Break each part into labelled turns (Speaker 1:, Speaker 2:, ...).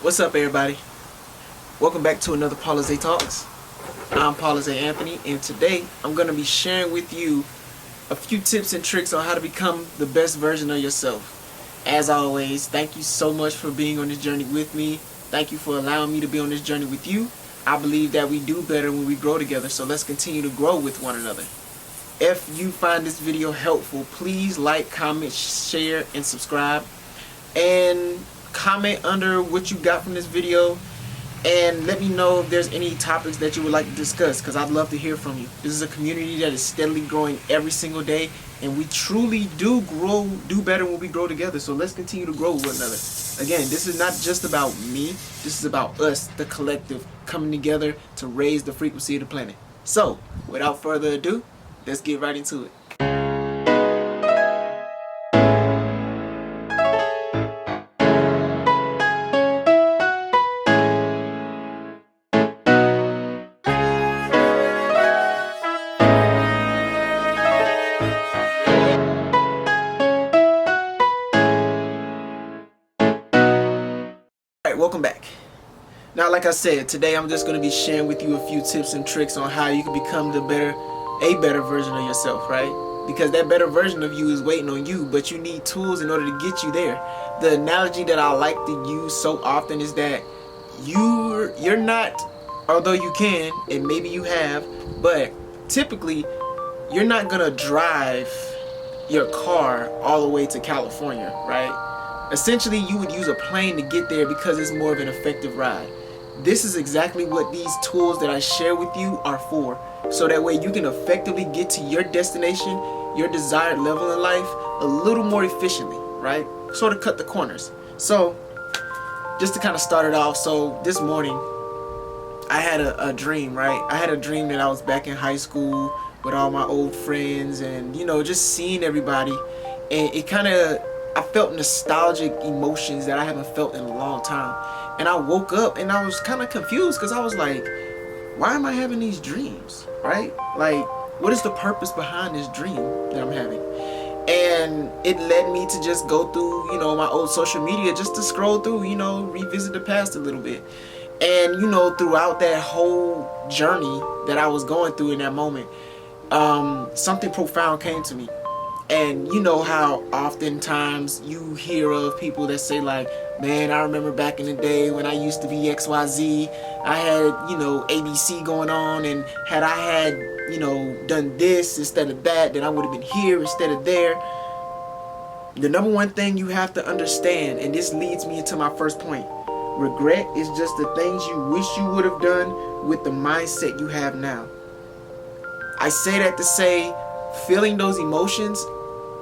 Speaker 1: What's up, everybody? Welcome back to another Paulizè Talks. I'm Paulizè Anthony, and today I'm going to be sharing with you a few tips and tricks on how to become the best version of yourself. As always, thank you so much for being on this journey with me. Thank you for allowing me to be on this journey with you. I believe that we do better when we grow together, so let's continue to grow with one another. If you find this video helpful, please like, comment, share, and subscribe. And comment under what you got from this video, and let me know if there's any topics that you would like to discuss, because I'd love to hear from you. This is a community that is steadily growing every single day, and we truly do better when we grow together. So let's continue to grow with one another. Again, this is not just about me, this is about us, the collective, coming together to raise the frequency of the planet. So without further ado, let's get right into it. Alright, welcome back. Now, like I said, today I'm just going to be sharing with you a few tips and tricks on how you can become a better version of yourself, right? Because that better version of you is waiting on you, but you need tools in order to get you there. The analogy that I like to use so often is that you're not, although you can, and maybe you have, but typically you're not going to drive your car all the way to California, right? Essentially, you would use a plane to get there because it's more of an effective ride. This is exactly what these tools that I share with you are for. So that way you can effectively get to your destination, your desired level in life, a little more efficiently, right? Sort of cut the corners. So, just to kind of start it off, so this morning, I had a dream, right? I had a dream that I was back in high school with all my old friends and, just seeing everybody. And it kind of, I felt nostalgic emotions that I haven't felt in a long time. And I woke up and I was kind of confused because I was like, why am I having these dreams, right? Like, what is the purpose behind this dream that I'm having? And it led me to just go through, my old social media just to scroll through, revisit the past a little bit. And, throughout that whole journey that I was going through in that moment, something profound came to me. And you know how oftentimes you hear of people that say like, man, I remember back in the day when I used to be XYZ, I had, ABC going on, and had I had, done this instead of that, then I would have been here instead of there. The number one thing you have to understand, and this leads me into my first point, regret is just the things you wish you would have done with the mindset you have now. I say that to say, feeling those emotions,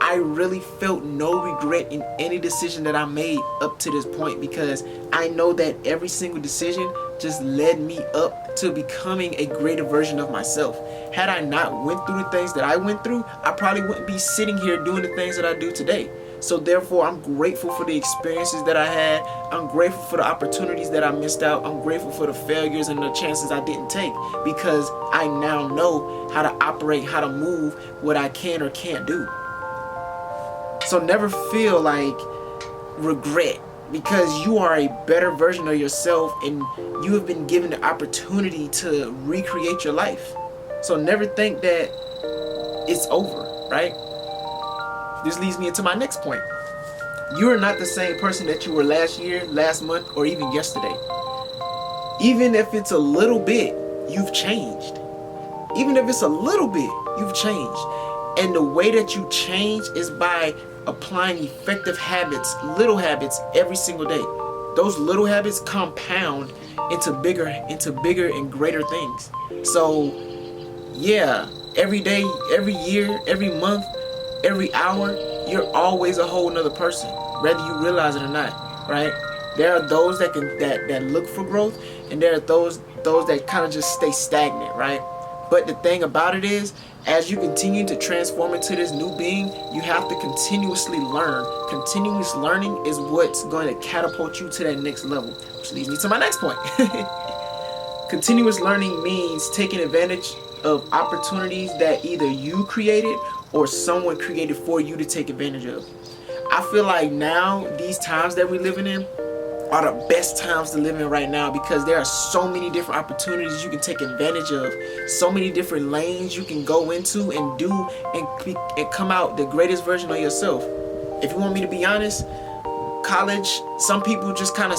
Speaker 1: I really felt no regret in any decision that I made up to this point, because I know that every single decision just led me up to becoming a greater version of myself. Had I not went through the things that I went through, I probably wouldn't be sitting here doing the things that I do today. So therefore, I'm grateful for the experiences that I had. I'm grateful for the opportunities that I missed out. I'm grateful for the failures and the chances I didn't take, because I now know how to operate, how to move what I can or can't do. So never feel like regret, because you are a better version of yourself and you have been given the opportunity to recreate your life. So never think that it's over, right? This leads me into my next point. You are not the same person that you were last year, last month, or even yesterday. Even if it's a little bit, you've changed. Even if it's a little bit, you've changed. And the way that you change is by applying effective habits, little habits, every single day. Those little habits compound into bigger and greater things. So yeah, every day, every year, every month, every hour, you're always a whole nother person, whether you realize it or not, right? There are those that look for growth, and there are those that kind of just stay stagnant, right? But the thing about it is, as you continue to transform into this new being, you have to continuously learn. Continuous learning is what's going to catapult you to that next level, which leads me to my next point. Continuous learning means taking advantage of opportunities that either you created or someone created for you to take advantage of. I feel like now, these times that we're living in, are the best times to live in right now, because there are so many different opportunities you can take advantage of, so many different lanes you can go into and do and come out the greatest version of yourself. If you want me to be honest, college, some people just kind of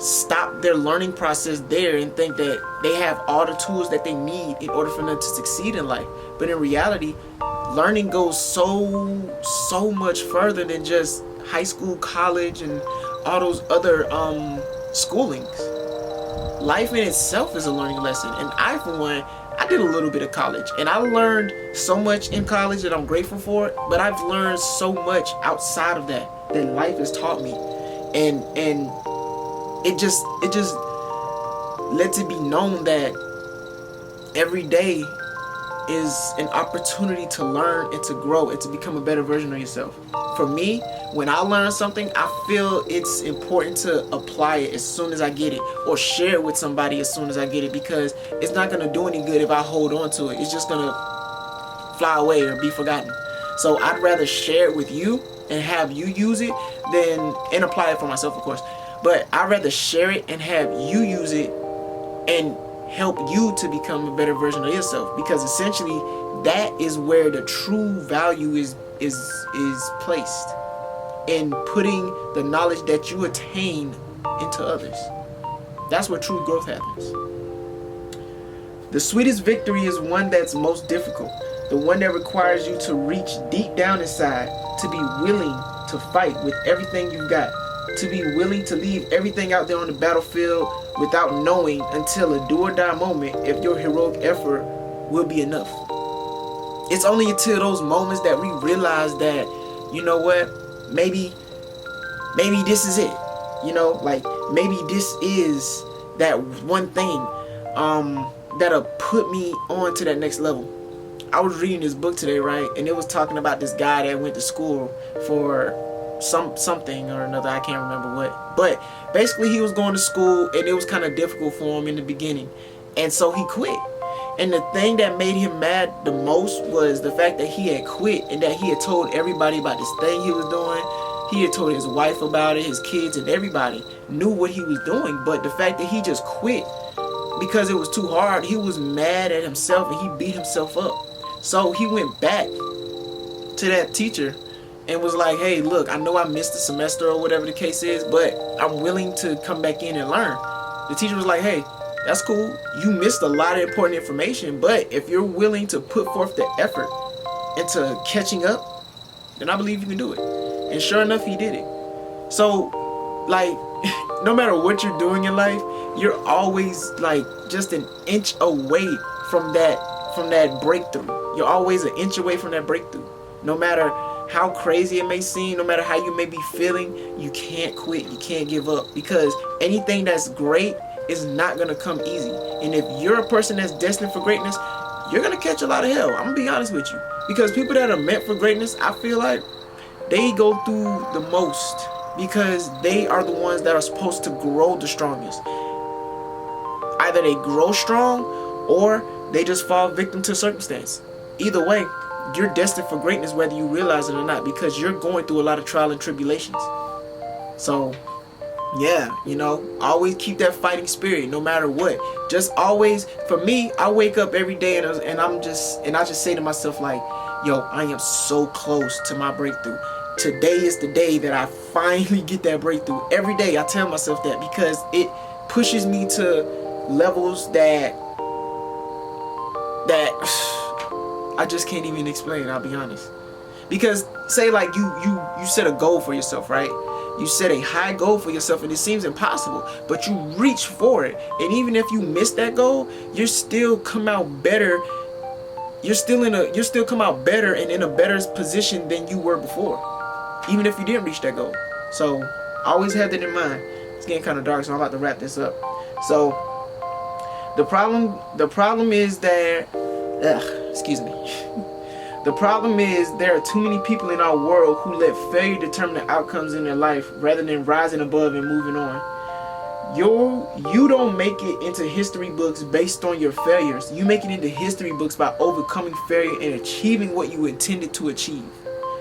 Speaker 1: stop their learning process there and think that they have all the tools that they need in order for them to succeed in life. But in reality, learning goes so much further than just high school, college, and all those other schoolings. Life in itself is a learning lesson, and I, for one, I did a little bit of college, and I learned so much in college that I'm grateful for it. But I've learned so much outside of that life has taught me, and it just lets it be known that every day is an opportunity to learn and to grow and to become a better version of yourself. For me, when I learn something, I feel it's important to apply it as soon as I get it, or share it with somebody as soon as I get it, because it's not going to do any good if I hold on to it. It's just going to fly away or be forgotten. So I'd rather share it with you and have you use it and apply it for myself, of course. But I'd rather share it and have you use it and help you to become a better version of yourself, because essentially that is where the true value is placed, in putting the knowledge that you attain into others. That's where true growth happens. The sweetest victory is one that's most difficult, the one that requires you to reach deep down inside, to be willing to fight with everything you've got, to be willing to leave everything out there on the battlefield without knowing until a do or die moment if your heroic effort will be enough. It's only until those moments that we realize that, you know what, maybe this is it. You know, like maybe this is that one thing that'll put me on to that next level. I was reading this book today, right? And it was talking about this guy that went to school for something or another, I can't remember what, but basically he was going to school and it was kind of difficult for him in the beginning, and so he quit. And the thing that made him mad the most was the fact that he had quit and that he had told everybody about this thing he was doing. He had told his wife about it, his kids, and everybody knew what he was doing. But the fact that he just quit because it was too hard, he was mad at himself and he beat himself up. So he went back to that teacher and was like, hey, look, I know I missed a semester or whatever the case is, but I'm willing to come back in and learn. The teacher was like, hey, that's cool. You missed a lot of important information, but if you're willing to put forth the effort into catching up, then I believe you can do it. And sure enough, he did it. So, like, no matter what you're doing in life, you're always like just an inch away from that breakthrough. You're always an inch away from that breakthrough. No matter how crazy it may seem, no matter how you may be feeling, you can't quit. You can't give up, because anything that's great is not going to come easy. And if you're a person that's destined for greatness, you're going to catch a lot of hell. I'm going to be honest with you. Because people that are meant for greatness, I feel like they go through the most, because they are the ones that are supposed to grow the strongest. Either they grow strong or they just fall victim to circumstance. Either way, you're destined for greatness whether you realize it or not, because you're going through a lot of trial and tribulations. So yeah, you know, always keep that fighting spirit no matter what. Just always, for me, I wake up every day and I just say to myself, like, yo, I am so close to my breakthrough. Today is the day that I finally get that breakthrough. Every day I tell myself that, because it pushes me to levels that I just can't even explain, I'll be honest. Because say like you set a goal for yourself, right? You set a high goal for yourself and it seems impossible, but you reach for it. And even if you miss that goal, you still come out better. You still come out better and in a better position than you were before, even if you didn't reach that goal. So always have that in mind. It's getting kind of dark, so I'm about to wrap this up. So the problem is that the problem is there are too many people in our world who let failure determine the outcomes in their life rather than rising above and moving on. You don't make it into history books based on your failures. You make it into history books by overcoming failure and achieving what you intended to achieve.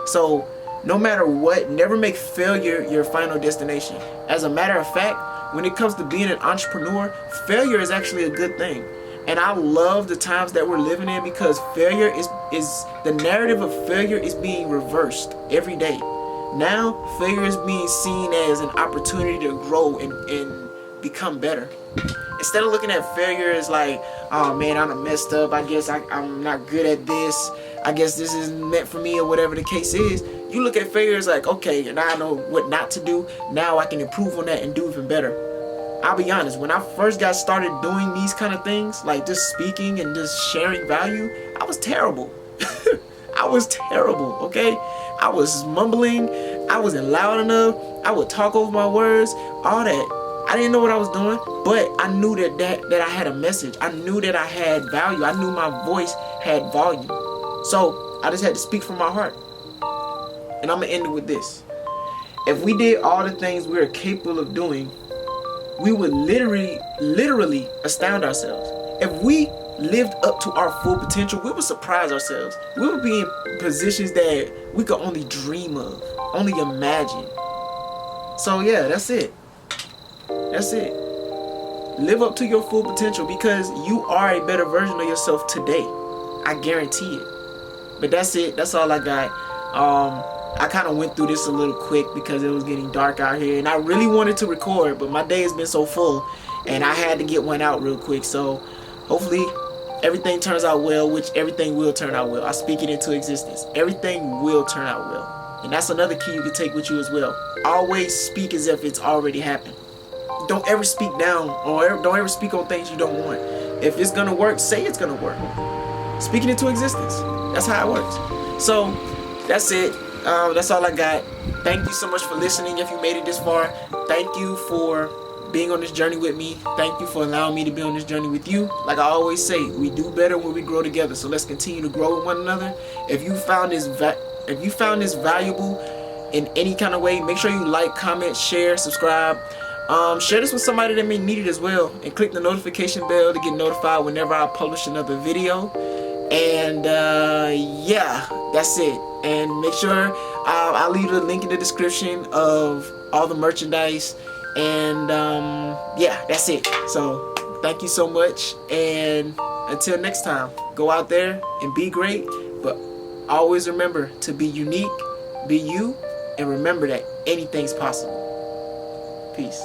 Speaker 1: So No matter what, never make failure your final destination. As a matter of fact, when it comes to being an entrepreneur, failure is actually a good thing. And I love the times that we're living in, because failure is the narrative of failure is being reversed every day. Now, failure is being seen as an opportunity to grow and become better. Instead of looking at failure as like, oh man, I'm messed up, I guess I'm not good at this, I guess this isn't meant for me, or whatever the case is, you look at failure as like, okay, now I know what not to do, now I can improve on that and do even better. I'll be honest, when I first got started doing these kind of things, like just speaking and just sharing value, I was terrible. I was terrible, okay? I was mumbling, I wasn't loud enough, I would talk over my words, all that. I didn't know what I was doing, but I knew that I had a message. I knew that I had value. I knew my voice had volume. So I just had to speak from my heart. And I'm going to end it with this. If we did all the things we are capable of doing, we would literally astound ourselves. If we lived up to our full potential, we would surprise ourselves. We would be in positions that we could only dream of, only imagine. So yeah, that's it. That's it. Live up to your full potential, because you are a better version of yourself today. I guarantee it. But that's it. That's all I got. I kind of went through this a little quick because it was getting dark out here, and I really wanted to record, but my day has been so full and I had to get one out real quick. So hopefully everything turns out well, which everything will turn out well. I speak it into existence. Everything will turn out well. And that's another key you can take with you as well. Always speak as if it's already happened. Don't ever speak down, or don't ever speak on things you don't want. If it's gonna work, say it's gonna work. Speak it into existence. That's how it works. So that's it. That's all I got. Thank you so much for listening. If you made it this far, thank you for being on this journey with me. Thank you for allowing me to be on this journey with you. Like I always say, we do better when we grow together. So let's continue to grow with one another. If you found this valuable in any kind of way, make sure you like, comment, share, subscribe. Share this with somebody that may need it as well, and click the notification bell to get notified whenever I publish another video. And yeah, that's it. And make sure I'll leave the link in the description of all the merchandise. And yeah, that's it. So thank you so much, and until next time, go out there and be great, but always remember to be unique, be you, and remember that anything's possible. Peace.